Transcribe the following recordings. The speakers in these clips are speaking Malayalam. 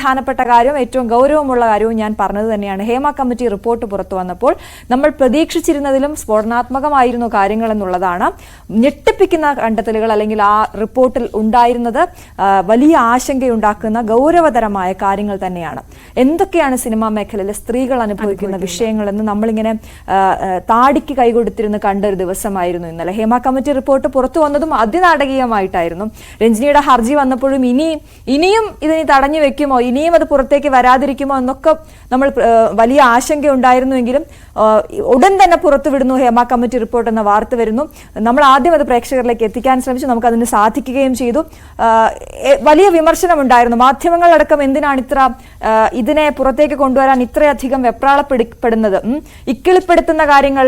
പ്രധാനപ്പെട്ട കാര്യവും ഏറ്റവും ഗൗരവമുള്ള കാര്യവും ഞാൻ പറഞ്ഞത് തന്നെയാണ്. ഹേമ കമ്മിറ്റി റിപ്പോർട്ട് പുറത്തു വന്നപ്പോൾ നമ്മൾ പ്രതീക്ഷിച്ചിരുന്നതിലും സ്ഫോടനാത്മകമായിരുന്നു കാര്യങ്ങൾ എന്നുള്ളതാണ്. ഞെട്ടിപ്പിക്കുന്ന കണ്ടെത്തലുകൾ അല്ലെങ്കിൽ ആ റിപ്പോർട്ടിൽ ഉണ്ടായിരുന്നത് വലിയ ആശങ്കയുണ്ടാക്കുന്ന ഗൗരവതരമായ കാര്യങ്ങൾ തന്നെയാണ്. എന്തൊക്കെയാണ് സിനിമാ മേഖലയിലെ സ്ത്രീകൾ അനുഭവിക്കുന്ന വിഷയങ്ങളെന്ന് നമ്മളിങ്ങനെ താടിക്ക് കൈകൊടുത്തിരുന്ന് കണ്ട ഒരു ദിവസമായിരുന്നു ഇന്നലെ. ഹേമ കമ്മിറ്റി റിപ്പോർട്ട് പുറത്തു വന്നതും അതിനാടകീയമായിട്ടായിരുന്നു. രഞ്ജിനിയുടെ ഹർജി വന്നപ്പോഴും ഇനിയും ഇതിനെ തടഞ്ഞു വെക്കുമോ, ഇനിയും അത് പുറത്തേക്ക് വരാതിരിക്കുമോ എന്നൊക്കെ നമ്മൾ വലിയ ആശങ്ക ഉണ്ടായിരുന്നുവെങ്കിലും ഉടൻ തന്നെ പുറത്തുവിടുന്നു ഹേമ കമ്മിറ്റി റിപ്പോർട്ട് എന്ന വാർത്ത വരുന്നു. നമ്മൾ ആദ്യം അത് പ്രേക്ഷകരിലേക്ക് എത്തിക്കാൻ ശ്രമിച്ചു, നമുക്ക് അതിന് സാധിക്കുകയും ചെയ്തു. വലിയ വിമർശനം ഉണ്ടായിരുന്നു. മാധ്യമങ്ങളടക്കം എന്തിനാണ് ഇതിനെ പുറത്തേക്ക് കൊണ്ടുവരാൻ ഇത്രയധികം വെപ്രാളപ്പെടുന്നത്, ഇക്കിളിപ്പെടുത്തുന്ന കാര്യങ്ങൾ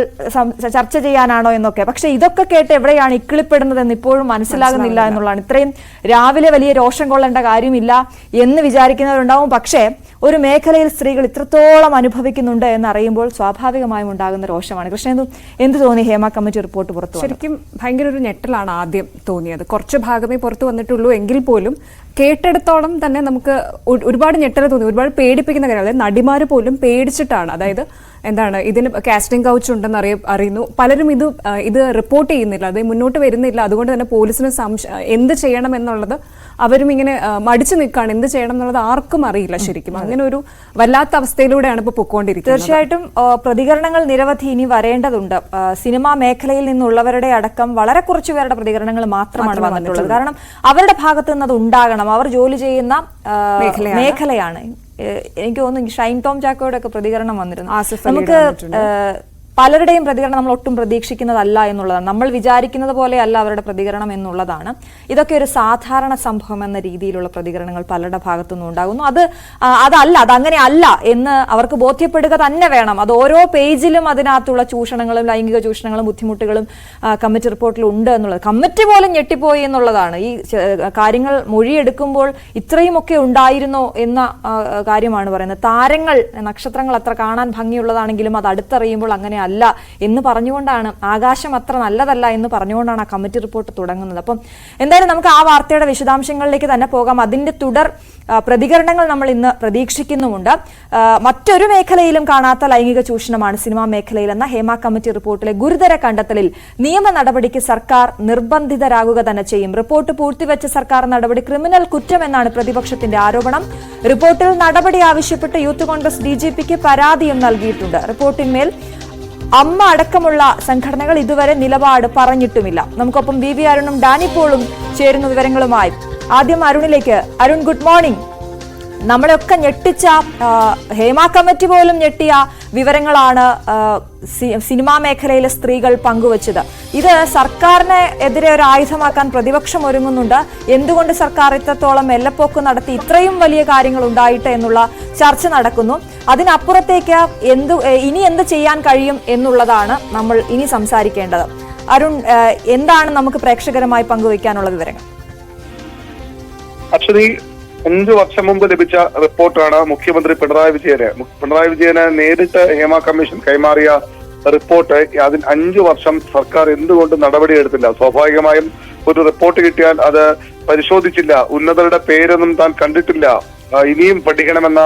ചർച്ച ചെയ്യാനാണോ എന്നൊക്കെ. പക്ഷെ ഇതൊക്കെ കേട്ട് എവിടെയാണ് ഇക്കിളിപ്പെടുന്നതെന്ന് ഇപ്പോഴും മനസ്സിലാകുന്നില്ല എന്നുള്ളതാണ്. ഇത്രയും രാവിലെ വലിയ രോഷം കൊള്ളേണ്ട കാര്യമില്ല എന്ന് വിചാരിക്കുന്നവരുണ്ടാവും. പക്ഷേ ഒരു മേഖലയിൽ സ്ത്രീകൾ ഇത്രത്തോളം അനുഭവിക്കുന്നുണ്ട് എന്നറിയുമ്പോൾ സ്വാഭാവികമായും ഉണ്ടാകുന്ന രോഷമാണ്. കൃഷ്ണേന്ദു, എന്ത് തോന്നി ഹേമ കമ്മിറ്റി റിപ്പോർട്ട് പുറത്തു? ശരിക്കും ഭയങ്കര ഒരു ഞെട്ടലാണ് ആദ്യം തോന്നിയത്. കുറച്ച് ഭാഗമേ പുറത്തു വന്നിട്ടുള്ളൂ എങ്കിൽ പോലും കേട്ടെടുത്തോളം തന്നെ നമുക്ക് ഒരുപാട് ഞെട്ടൽ തോന്നി. ഒരുപാട് പേടിപ്പിക്കുന്ന കാര്യങ്ങൾ. അതായത് നടിമാർ പോലും പേടിച്ചിട്ടാണ്, അതായത് എന്താണ് ഇതിന് കാസ്റ്റിംഗ് കൗച്ച് ഉണ്ടെന്ന് അറിയുന്നു. പലരും ഇത് റിപ്പോർട്ട് ചെയ്യുന്നില്ല, അത് മുന്നോട്ട് വരുന്നില്ല. അതുകൊണ്ട് തന്നെ പോലീസിന് എന്ത് ചെയ്യണം എന്നുള്ളത് അവരും ഇങ്ങനെ മടിച്ചു നിൽക്കുകയാണ്. എന്ത് ചെയ്യണം എന്നുള്ളത് ആർക്കും അറിയില്ല. ശരിക്കും അങ്ങനെ ഒരു വല്ലാത്ത അവസ്ഥയിലൂടെയാണ് ഇപ്പോൾ പൊക്കോണ്ടിരിക്കുന്നത്. തീർച്ചയായിട്ടും പ്രതികരണങ്ങൾ നിരവധി ഇനി വരേണ്ടതുണ്ട്. സിനിമാ മേഖലയിൽ നിന്നുള്ളവരുടെ അടക്കം വളരെ കുറച്ചു പേരുടെ പ്രതികരണങ്ങൾ മാത്രമാണ് വന്നിട്ടുള്ളത്. കാരണം അവരുടെ ഭാഗത്തു നിന്ന് അത് ഉണ്ടാകണം. അവർ ജോലി ചെയ്യുന്ന മേഖലയാണ്. എനിക്ക് തോന്നുന്നു ഷൈൻ ടോം ചാക്കോയുടെ ഒക്കെ പ്രതികരണം വന്നിരുന്നു. നമുക്ക് പലരുടെയും പ്രതികരണം നമ്മൾ ഒട്ടും പ്രതീക്ഷിക്കുന്നതല്ല എന്നുള്ളതാണ്. നമ്മൾ വിചാരിക്കുന്നത് പോലെയല്ല അവരുടെ പ്രതികരണം എന്നുള്ളതാണ്. ഇതൊക്കെ ഒരു സാധാരണ സംഭവം എന്ന രീതിയിലുള്ള പ്രതികരണങ്ങൾ പലരുടെ ഭാഗത്തുനിന്നും ഉണ്ടാകുന്നു. അതങ്ങനെ അല്ല എന്ന് അവർക്ക് ബോധ്യപ്പെടുക തന്നെ വേണം. അത് ഓരോ പേജിലും അതിനകത്തുള്ള ചൂഷണങ്ങളും ലൈംഗിക ചൂഷണങ്ങളും ബുദ്ധിമുട്ടുകളും കമ്മിറ്റി റിപ്പോർട്ടിൽ ഉണ്ട് എന്നുള്ളത്. കമ്മിറ്റി പോലും ഞെട്ടിപ്പോയി എന്നുള്ളതാണ്. ഈ കാര്യങ്ങൾ മൊഴിയെടുക്കുമ്പോൾ ഇത്രയുമൊക്കെ ഉണ്ടായിരുന്നോ എന്ന കാര്യമാണ് പറയുന്നത്. താരങ്ങൾ, നക്ഷത്രങ്ങൾ അത്ര കാണാൻ ഭംഗിയുള്ളതാണെങ്കിലും അത് അടുത്തറിയുമ്പോൾ അങ്ങനെ അല്ല എന്ന് പറഞ്ഞുകൊണ്ടാണ്, ആകാശം അത്ര നല്ലതല്ല എന്ന് പറഞ്ഞുകൊണ്ടാണ് ആ കമ്മിറ്റി റിപ്പോർട്ട് തുടങ്ങുന്നത്. അപ്പം എന്തായാലും നമുക്ക് ആ വാർത്തയുടെ വിശദാംശങ്ങളിലേക്ക് തന്നെ പോകാം. അതിന്റെ തുടർ പ്രതികരണങ്ങൾ നമ്മൾ ഇന്ന് പ്രതീക്ഷിക്കുന്നുമുണ്ട്. മറ്റൊരു മേഖലയിലും കാണാത്ത ലൈംഗിക ചൂഷണമാണ് സിനിമാ മേഖലയിലെന്ന ഹേമ കമ്മിറ്റി റിപ്പോർട്ടിലെ ഗുരുതര കണ്ടെത്തലിൽ നിയമ നടപടിക്ക് സർക്കാർ നിർബന്ധിതരാകുക തന്നെ ചെയ്യും. റിപ്പോർട്ട് പൂഴ്ത്തിവെച്ച സർക്കാർ നടപടി ക്രിമിനൽ കുറ്റമെന്നാണ് പ്രതിപക്ഷത്തിന്റെ ആരോപണം. റിപ്പോർട്ടിൽ നടപടി ആവശ്യപ്പെട്ട് യൂത്ത് കോൺഗ്രസ് DGPക്ക് പരാതിയും നൽകിയിട്ടുണ്ട്. റിപ്പോർട്ടിന്മേൽ അമ്മ അടക്കമുള്ള സംഘടനകൾ ഇതുവരെ നിലപാട് പറഞ്ഞിട്ടുമില്ല. നമുക്കൊപ്പം BV അരുണും ഡാനി പോളും ചേരുന്ന വിവരങ്ങളുമായി. ആദ്യം അരുണിലേക്ക്. Arun, good morning. നമ്മളെയൊക്കെ ഞെട്ടിച്ച, ഹേമ കമ്മിറ്റി പോലും ഞെട്ടിയ വിവരങ്ങളാണ് സിനിമാ മേഖലയിലെ സ്ത്രീകൾ പങ്കുവച്ചത്. ഇത് സർക്കാരിനെ എതിരെ ഒരു ആയുധമാക്കാൻ പ്രതിപക്ഷം ഒരുങ്ങുന്നുണ്ട്. എന്തുകൊണ്ട് സർക്കാർ ഇത്രത്തോളം മെല്ലപ്പോക്ക് നടത്തി ഇത്രയും വലിയ കാര്യങ്ങൾ ഉണ്ടായിട്ട് എന്നുള്ള ചർച്ച നടക്കുന്നു. അതിനപ്പുറത്തേക്ക് ഇനി എന്ത് ചെയ്യാൻ കഴിയും എന്നുള്ളതാണ് നമ്മൾ ഇനി സംസാരിക്കേണ്ടത്. അരുൺ, എന്താണ് നമുക്ക് പ്രേക്ഷകരുമായി പങ്കുവയ്ക്കാനുള്ള വിവരങ്ങൾ? അശ്വതി, 5 വർഷം മുമ്പ് ലഭിച്ച റിപ്പോർട്ടാണ് മുഖ്യമന്ത്രി പിണറായി വിജയന് നേരിട്ട് ഹേമ കമ്മീഷൻ കൈമാറിയ റിപ്പോർട്ട്. അതിന് 5 വർഷം സർക്കാർ എന്തുകൊണ്ട് നടപടിയെടുത്തില്ല? സ്വാഭാവികമായും ഒരു റിപ്പോർട്ട് കിട്ടിയാൽ അത് പരിശോധിച്ചില്ല. ഉന്നതരുടെ പേരൊന്നും താൻ കണ്ടിട്ടില്ല. ഇനിയും പഠിക്കണമെന്ന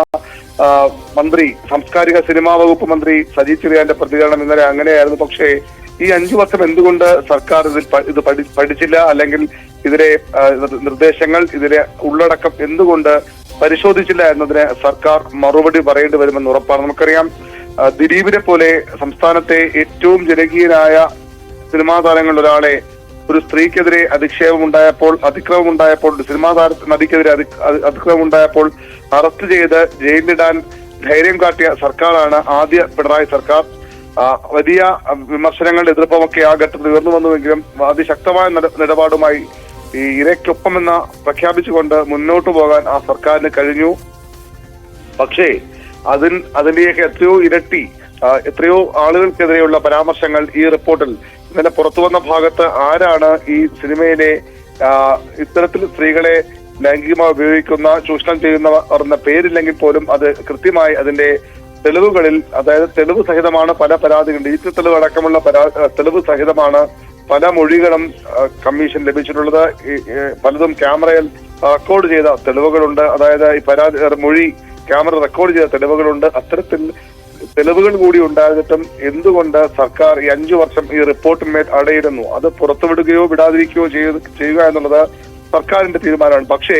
സാംസ്കാരിക സിനിമാ വകുപ്പ് മന്ത്രി സജി ചെറിയാന്റെ പ്രതികരണം ഇന്നലെ അങ്ങനെയായിരുന്നു. പക്ഷേ ഈ 5 വർഷം എന്തുകൊണ്ട് സർക്കാർ ഇത് പഠിച്ചില്ല, അല്ലെങ്കിൽ ഇതിലെ നിർദ്ദേശങ്ങൾ, ഇതിലെ ഉള്ളടക്കം എന്തുകൊണ്ട് പരിശോധിച്ചില്ല എന്നതിന് സർക്കാർ മറുപടി പറയേണ്ടി വരുമെന്ന് ഉറപ്പാണ്. നമുക്കറിയാം, ദിലീപിനെ പോലെ സംസ്ഥാനത്തെ ഏറ്റവും ജനകീയനായ സിനിമാ താരങ്ങളിൽ ഒരാളെ ഒരു സ്ത്രീക്കെതിരെ അതിക്രമം ഉണ്ടായപ്പോൾ സിനിമാ നടിക്കെതിരെ അതിക്രമം ഉണ്ടായപ്പോൾ അറസ്റ്റ് ചെയ്ത് ജയിലിലിടാൻ ധൈര്യം കാട്ടിയ സർക്കാരാണ് ആദ്യ പിണറായി സർക്കാർ. വലിയ വിമർശനങ്ങളുടെ എതിർപ്പമൊക്കെ ആ ഘട്ടത്തിൽ ഉയർന്നു വന്നുവെങ്കിലും അതിശക്തമായ നിലപാടുമായി ഈ ഇരയ്ക്കൊപ്പമെന്ന് പ്രഖ്യാപിച്ചുകൊണ്ട് മുന്നോട്ടു പോകാൻ ആ സർക്കാരിന് കഴിഞ്ഞു. പക്ഷേ അതിന്റെയൊക്കെ എത്രയോ ഇരട്ടി, എത്രയോ ആളുകൾക്കെതിരെയുള്ള പരാമർശങ്ങൾ ഈ റിപ്പോർട്ടിൽ ഇന്നലെ പുറത്തു വന്ന ഭാഗത്ത് ആരാണ് ഈ സിനിമയിലെ ഇത്തരത്തിൽ സ്ത്രീകളെ ലൈംഗികമായി ഉപയോഗിക്കുന്ന, ചൂഷണം ചെയ്യുന്നവർ എന്ന പേരില്ലെങ്കിൽ പോലും അത് കൃത്യമായി അതിന്റെ തെളിവുകളിൽ, അതായത് തെളിവ് സഹിതമാണ് പല പരാതികളും, ഡിജിറ്റൽ തെളിവ് അടക്കമുള്ള തെളിവ് സഹിതമാണ് പല മൊഴികളും കമ്മീഷൻ ലഭിച്ചിട്ടുള്ളത്. പലതും ക്യാമറയിൽ റെക്കോർഡ് ചെയ്ത തെളിവുകളുണ്ട്. അതായത് ഈ പരാതി മൊഴി ക്യാമറ റെക്കോർഡ് ചെയ്ത തെളിവുകളുണ്ട്. അത്തരത്തിൽ തെളിവുകൾ കൂടി ഉണ്ടായിരുന്നിട്ടും എന്തുകൊണ്ട് സർക്കാർ ഈ 5 വർഷം ഈ റിപ്പോർട്ടിന്മേൽ അടയിരുന്നു? അത് പുറത്തുവിടുകയോ വിടാതിരിക്കുകയോ ചെയ്യുക എന്നുള്ളത് സർക്കാരിന്റെ തീരുമാനമാണ്. പക്ഷേ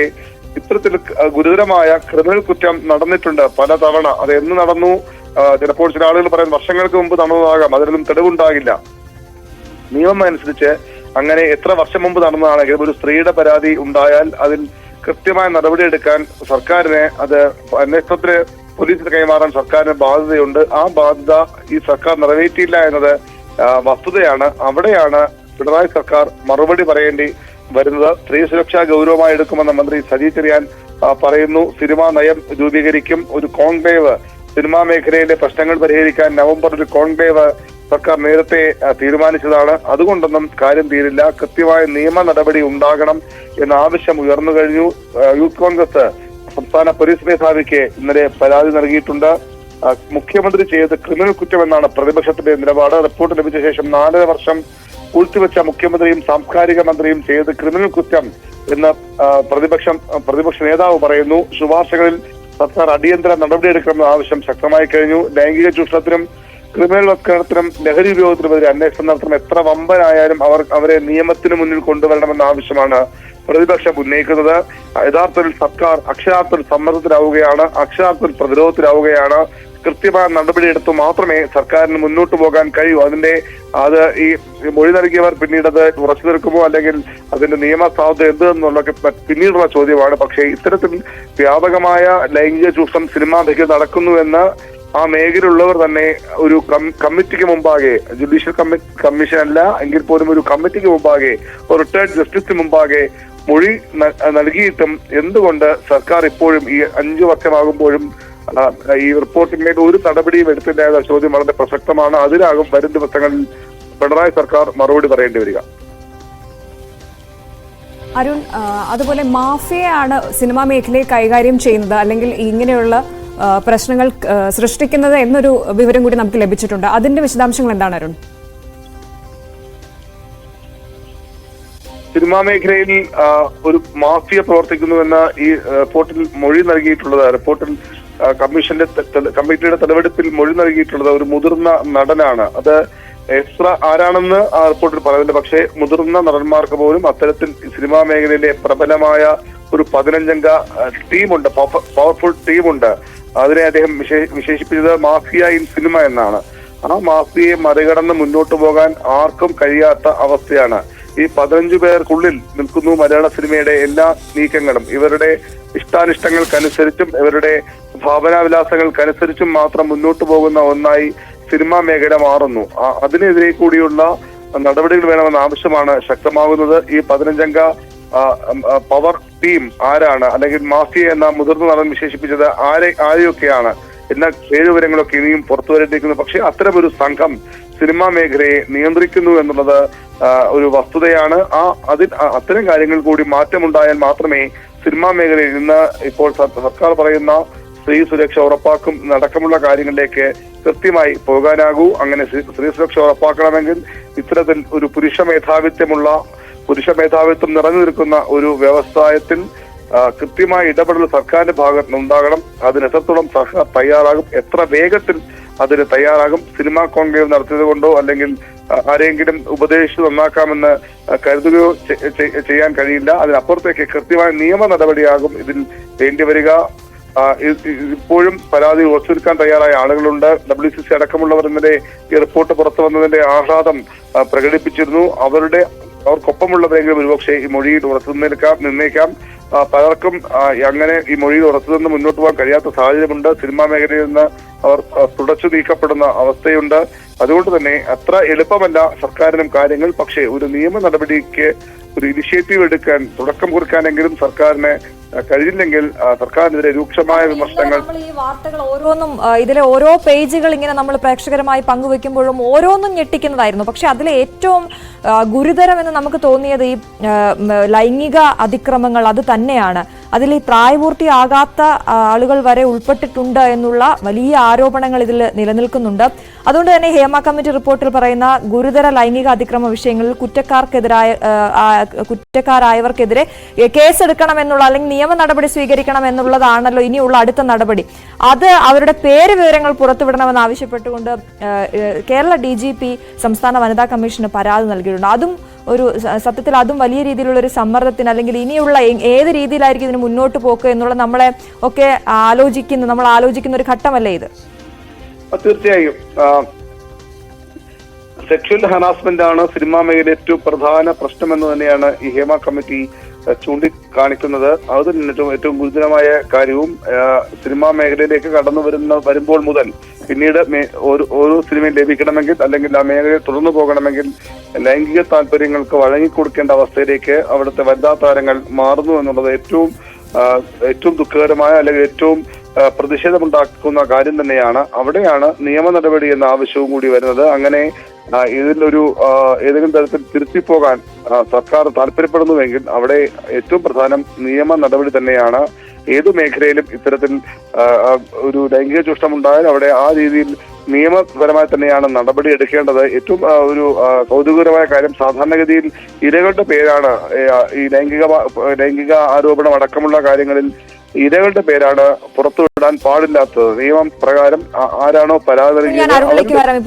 ഇത്തരത്തിൽ ഗുരുതരമായ ക്രിമിനൽ കുറ്റം നടന്നിട്ടുണ്ട് പലതവണ. അത് എന്ന് നടന്നു? ചിലപ്പോൾ ചില ആളുകൾ പറയുന്നത് വർഷങ്ങൾക്ക് മുമ്പ് നടന്നതാകാം, അതിലൊന്നും തെളിവുണ്ടാകില്ല. നിയമം അനുസരിച്ച് അങ്ങനെ എത്ര വർഷം മുമ്പ് നടന്നതാണെങ്കിലും ഒരു സ്ത്രീയുടെ പരാതി ഉണ്ടായാൽ അതിൽ കൃത്യമായ നടപടിയെടുക്കാൻ സർക്കാരിനെ, അത് അന്വേഷണത്തിന് പോലീസിന് കൈമാറാൻ സർക്കാരിന് ബാധ്യതയുണ്ട്. ആ ബാധ്യത ഈ സർക്കാർ നിറവേറ്റിയില്ല എന്നത് വസ്തുതയാണ്. അവിടെയാണ് പിണറായി സർക്കാർ മറുപടി പറയേണ്ടി വരുന്നത്. സ്ത്രീ സുരക്ഷ ഗൗരവമായി എടുക്കുമെന്ന് മന്ത്രി സജി ചെറിയാൻ പറയുന്നു. സിനിമാ നയം രൂപീകരിക്കും. ഒരു കോൺക്ലേവ്, സിനിമാ മേഖലയിലെ പ്രശ്നങ്ങൾ പരിഹരിക്കാൻ നവംബർ ഒരു കോൺക്ലേവ് സർക്കാർ നേരത്തെ തീരുമാനിച്ചതാണ്. അതുകൊണ്ടൊന്നും കാര്യം തീരില്ല. കൃത്യമായ നിയമ നടപടി ഉണ്ടാകണം എന്ന ആവശ്യം ഉയർന്നു കഴിഞ്ഞു. യൂത്ത് കോൺഗ്രസ് സംസ്ഥാന പോലീസ് മേധാവിക്ക് ഇന്നലെ പരാതി നൽകിയിട്ടുണ്ട്. മുഖ്യമന്ത്രി ചെയ്ത് ക്രിമിനൽ കുറ്റമെന്നാണ് പ്രതിപക്ഷത്തിന്റെ നിലപാട്. റിപ്പോർട്ട് ലഭിച്ച ശേഷം 4 വർഷം പൂഴ്ത്തിവെച്ച മുഖ്യമന്ത്രിയും സാംസ്കാരിക മന്ത്രിയും ചെയ്ത് ക്രിമിനൽ കുറ്റം എന്ന് പ്രതിപക്ഷ നേതാവ് പറയുന്നു. ശുപാർശകളിൽ സർക്കാർ അടിയന്തര നടപടിയെടുക്കണമെന്ന ആവശ്യം ശക്തമായി കഴിഞ്ഞു. ലൈംഗിക ചൂഷണത്തിനും ക്രിമിനൽ വൽക്കരണത്തിനും ലഹരി ഉപയോഗത്തിനുമെതിരെ അന്വേഷണം നടത്തണം. എത്ര വമ്പനായാലും അവരെ നിയമത്തിന് മുന്നിൽ കൊണ്ടുവരണമെന്ന ആവശ്യമാണ് പ്രതിപക്ഷം ഉന്നയിക്കുന്നത്. യഥാർത്ഥത്തിൽ സർക്കാർ അക്ഷരാർത്ഥത്തിൽ സമ്മർദ്ദത്തിലാവുകയാണ്, അക്ഷരാർത്ഥത്തിൽ പ്രതിരോധത്തിലാവുകയാണ്. കൃത്യമായ നടപടിയെടുത്തു മാത്രമേ സർക്കാരിന് മുന്നോട്ട് പോകാൻ കഴിയൂ. അത് ഈ മൊഴി നൽകിയവർ പിന്നീട് അത് ഉറച്ചു നിൽക്കുമോ, അല്ലെങ്കിൽ അതിന്റെ നിയമസാധുത എന്ത് എന്നുള്ളതൊക്കെ പിന്നീടുള്ള ചോദ്യമാണ്. പക്ഷേ ഇത്തരത്തിൽ വ്യാപകമായ ലൈംഗിക ചൂഷണം സിനിമാ മേഖല നടക്കുന്നുവെന്ന് ആ മേഖലയിലുള്ളവർ തന്നെ ഒരു കമ്മിറ്റിക്ക് മുമ്പാകെ, ജുഡീഷ്യൽ കമ്മീഷൻ അല്ല എങ്കിൽ പോലും ഒരു കമ്മിറ്റിക്ക് മുമ്പാകെ, ഒരു റിട്ടയർഡ് ജസ്റ്റിസിന് മുമ്പാകെ മൊഴി നൽകിയിട്ടും എന്തുകൊണ്ട് സർക്കാർ ഇപ്പോഴും ഈ 5 വർഷമാകുമ്പോഴും ഈ റിപ്പോർട്ടിന്മേൽ ഒരു നടപടിയും എടുത്തില്ല എന്ന ചോദ്യം വളരെ പ്രസക്തമാണ്. അതിനാകും വരും ദിവസങ്ങളിൽ പിണറായി സർക്കാർ മറുപടി പറയേണ്ടി വരിക. അരുൺ, അതുപോലെ മാഫിയയാണ് സിനിമാ മേഖലയെ കൈകാര്യം ചെയ്യുന്നത്, അല്ലെങ്കിൽ ഇങ്ങനെയുള്ള പ്രശ്നങ്ങൾ സൃഷ്ടിക്കുന്നത് എന്നൊരു വിവരം കൂടി നമുക്ക് ലഭിച്ചിട്ടുണ്ട്. അതിന്റെ വിശദാംശങ്ങൾ എന്താണ് അരുൺ? സിനിമാ മേഖലയിൽ ഒരു മാഫിയ പ്രവർത്തിക്കുന്നുവെന്ന് ഈ റിപ്പോർട്ടിൽ മൊഴി നൽകിയിട്ടുള്ളത്, റിപ്പോർട്ടിൽ കമ്മിറ്റിയുടെ തെളിവെടുപ്പിൽ മൊഴി നൽകിയിട്ടുള്ളത് ഒരു മുതിർന്ന നടനാണ്. അത് എത്ര ആരാണെന്ന് ആ റിപ്പോർട്ടിൽ പറയുന്നുണ്ട്. പക്ഷേ മുതിർന്ന നടന്മാർക്ക് പോലും അത്തരത്തിൽ സിനിമാ മേഖലയിലെ പ്രബലമായ ഒരു 15-അംഗ ടീമുണ്ട്, പവർഫുൾ ടീമുണ്ട്. അതിനെ അദ്ദേഹം വിശേഷിപ്പിച്ചത് മാഫിയ ഇൻ സിനിമ എന്നാണ്. ആ മാഫിയയെ മറികടന്ന് മുന്നോട്ട് പോകാൻ ആർക്കും കഴിയാത്ത അവസ്ഥയാണ്. ഈ 15 പേർക്കുള്ളിൽ നിൽക്കുന്നു മലയാള സിനിമയുടെ എല്ലാ നീക്കങ്ങളും. ഇവരുടെ ഇഷ്ടാനിഷ്ടങ്ങൾക്കനുസരിച്ചും ഇവരുടെ ഭാവനാവിലാസങ്ങൾക്കനുസരിച്ചും മാത്രം മുന്നോട്ട് പോകുന്ന ഒന്നായി സിനിമാ മേഖല മാറുന്നു. അതിനെതിരെ കൂടിയുള്ള നടപടികൾ വേണമെന്ന ആവശ്യമാണ് ശക്തമാകുന്നത്. ഈ 15-അംഗ പവർ ടീം ആരാണ്, അല്ലെങ്കിൽ മാഫിയ എന്ന മുതിർന്ന നടൻ വിശേഷിപ്പിച്ചത് ആരെയൊക്കെയാണ് എന്ന വിവരങ്ങളൊക്കെ ഇനിയും പുറത്തു വരേണ്ടിയിരിക്കുന്നു. പക്ഷെ അത്തരമൊരു സംഘം സിനിമാ മേഖലയെ നിയന്ത്രിക്കുന്നു എന്നുള്ളത് ഒരു വസ്തുതയാണ്. അത്തരം കാര്യങ്ങൾ കൂടി മാറ്റമുണ്ടായാൽ മാത്രമേ സിനിമാ മേഖലയിൽ നിന്ന് ഇപ്പോൾ സർക്കാർ പറയുന്ന സ്ത്രീ സുരക്ഷ ഉറപ്പാക്കും അടക്കമുള്ള കാര്യങ്ങളിലേക്ക് കൃത്യമായി പോകാനാകൂ. അങ്ങനെ സ്ത്രീ സുരക്ഷ ഉറപ്പാക്കണമെങ്കിൽ ഇത്തരത്തിൽ ഒരു പുരുഷ മേധാവിത്വം നിറഞ്ഞു നിൽക്കുന്ന ഒരു വ്യവസായത്തിൽ കൃത്യമായ ഇടപെടൽ സർക്കാരിന്റെ ഭാഗത്ത് ഉണ്ടാകണം. അതിന് എത്രത്തോളം സർക്കാർ തയ്യാറാകും, എത്ര വേഗത്തിൽ അതിന് തയ്യാറാകും? സിനിമാ കോൺക്ലേവ് നടത്തിയത് കൊണ്ടോ അല്ലെങ്കിൽ ആരെങ്കിലും ഉപദേശിച്ച് നന്നാക്കാമെന്ന് കരുതുകയോ ചെയ്യാൻ കഴിയില്ല. അതിനപ്പുറത്തേക്ക് കൃത്യമായ നിയമ നടപടിയാകും ഇതിൽ വേണ്ടിവരിക. ഇപ്പോഴും പരാതി ഉറച്ചുനിൽക്കാൻ തയ്യാറായ ആളുകളുണ്ട്. WCC അടക്കമുള്ളവർ ഇന്നലെ ഈ റിപ്പോർട്ട് പുറത്തു വന്നതിന്റെ ആഹ്ലാദം പ്രകടിപ്പിച്ചിരുന്നു. അവർക്കൊപ്പമുള്ളവരെങ്കിലും ഒരുപക്ഷെ ഈ മൊഴിയിൽ ഉറച്ചു നിന്നേക്കാം. പലർക്കും അങ്ങനെ ഈ മൊഴിയിൽ ഉറച്ചുനിന്ന് മുന്നോട്ട് പോകാൻ കഴിയാത്ത സാഹചര്യമുണ്ട്. സിനിമാ മേഖലയിൽ നിന്ന് അവർ തുടച്ചു നീക്കപ്പെടുന്ന അവസ്ഥയുണ്ട്. അതുകൊണ്ട് തന്നെ അത്ര എളുപ്പമല്ല സർക്കാരിനും കാര്യങ്ങൾ. പക്ഷേ ഒരു നിയമ നടപടിക്ക് ഒരു ഇനിഷ്യേറ്റീവ് എടുക്കാൻ, തുടക്കം കുറിക്കാനെങ്കിലും സർക്കാരിന് കഴിയില്ലെങ്കിൽ സർക്കാരിനെതിരെ രൂക്ഷമായ വിമർശനങ്ങൾ. ഈ വാർത്തകൾ ഓരോന്നും, ഇതിലെ ഓരോ പേജുകൾ ഇങ്ങനെ നമ്മൾ പ്രേക്ഷകരുമായി പങ്കുവെക്കുമ്പോഴും ഓരോന്നും ഞെട്ടിക്കുന്നതായിരുന്നു. പക്ഷെ അതിലെ ഏറ്റവും ഗുരുതരമെന്ന് നമുക്ക് തോന്നിയത് ഈ ലൈംഗിക അതിക്രമങ്ങൾ അത് തന്നെയാണ്. അതിൽ ഈ പ്രായപൂർത്തിയാകാത്ത ആളുകൾ വരെ ഉൾപ്പെട്ടിട്ടുണ്ട് എന്നുള്ള വലിയ ആരോപണങ്ങൾ ഇതിൽ നിലനിൽക്കുന്നുണ്ട്. അതുകൊണ്ട് തന്നെ ഹേമ കമ്മിറ്റി റിപ്പോർട്ടിൽ പറയുന്ന ഗുരുതര ലൈംഗിക അതിക്രമ വിഷയങ്ങളിൽ കുറ്റക്കാരായവർക്കെതിരെ കേസെടുക്കണമെന്നുള്ള അല്ലെങ്കിൽ നിയമ നടപടി സ്വീകരിക്കണം എന്നുള്ളതാണല്ലോ ഇനിയുള്ള അടുത്ത നടപടി. അത് അവരുടെ പേര് വിവരങ്ങൾ പുറത്തുവിടണമെന്ന് ആവശ്യപ്പെട്ടുകൊണ്ട് കേരള DGP സംസ്ഥാന വനിതാ കമ്മീഷന് പരാതി നൽകിയിട്ടുണ്ട്. അതും ഒരു സത്യത്തിൽ അതും വലിയ രീതിയിലുള്ള ഒരു സമ്മർദ്ദത്തിന് അല്ലെങ്കിൽ ഇനിയുള്ള ഏത് രീതിയിലായിരിക്കും ഇതിന് മുന്നോട്ട് പോക്ക് എന്നുള്ള നമ്മളെ ഒക്കെ നമ്മൾ ആലോചിക്കുന്ന ഒരു ഘട്ടമല്ലേ ഇത്? തീർച്ചയായും സെക്ഷൽ ഹറാസ്മെന്റ് ആണ് സിനിമാ മേഖലയിലെ ഏറ്റവും പ്രധാന പ്രശ്നം എന്ന് തന്നെയാണ് ഈ ഹേമ കമ്മിറ്റി ചൂണ്ടിക്കാണിക്കുന്നത്. അത് ഏറ്റവും ഗുരുതരമായ കാര്യവും സിനിമാ മേഖലയിലേക്ക് വരുമ്പോൾ മുതൽ പിന്നീട് ഓരോ സിനിമയും ലഭിക്കണമെങ്കിൽ അല്ലെങ്കിൽ ആ മേഖലയിൽ തുടർന്നു പോകണമെങ്കിൽ ലൈംഗിക താല്പര്യങ്ങൾക്ക് വഴങ്ങിക്കൊടുക്കേണ്ട അവസ്ഥയിലേക്ക് അവിടുത്തെ വനിതാ താരങ്ങൾ മാറുന്നു എന്നുള്ളത് ഏറ്റവും ദുഃഖകരമായ അല്ലെങ്കിൽ ഏറ്റവും പ്രതിഷേധമുണ്ടാക്കുന്ന കാര്യം തന്നെയാണ്. അവിടെയാണ് നിയമ നടപടി എന്ന ആവശ്യവും കൂടി വരുന്നത്. അങ്ങനെ ഇതിലൊരു ഏതെങ്കിലും തരത്തിൽ തിരുത്തിപ്പോകാൻ സർക്കാർ താല്പര്യപ്പെടുന്നുവെങ്കിൽ അവിടെ ഏറ്റവും പ്രധാനം നിയമ നടപടി തന്നെയാണ്. ഏതു മേഖലയിലും ഇത്തരത്തിൽ ഒരു ലൈംഗിക ചൂഷണം ഉണ്ടായാൽ അവിടെ ആ രീതിയിൽ നിയമപരമായി തന്നെയാണ് നടപടി എടുക്കേണ്ടത്. ഏറ്റവും ഒരു കൗതുകകരമായ കാര്യം, സാധാരണഗതിയിൽ ഇരകളുടെ പേരാണ് ഈ ലൈംഗിക ആരോപണം അടക്കമുള്ള കാര്യങ്ങളിൽ ഇരകളുടെ പേരാണ് പുറത്തുവിടാൻ പാടില്ലാത്തത്. നിയമം പ്രകാരം ആരാണോ പരാതി നൽകിയത്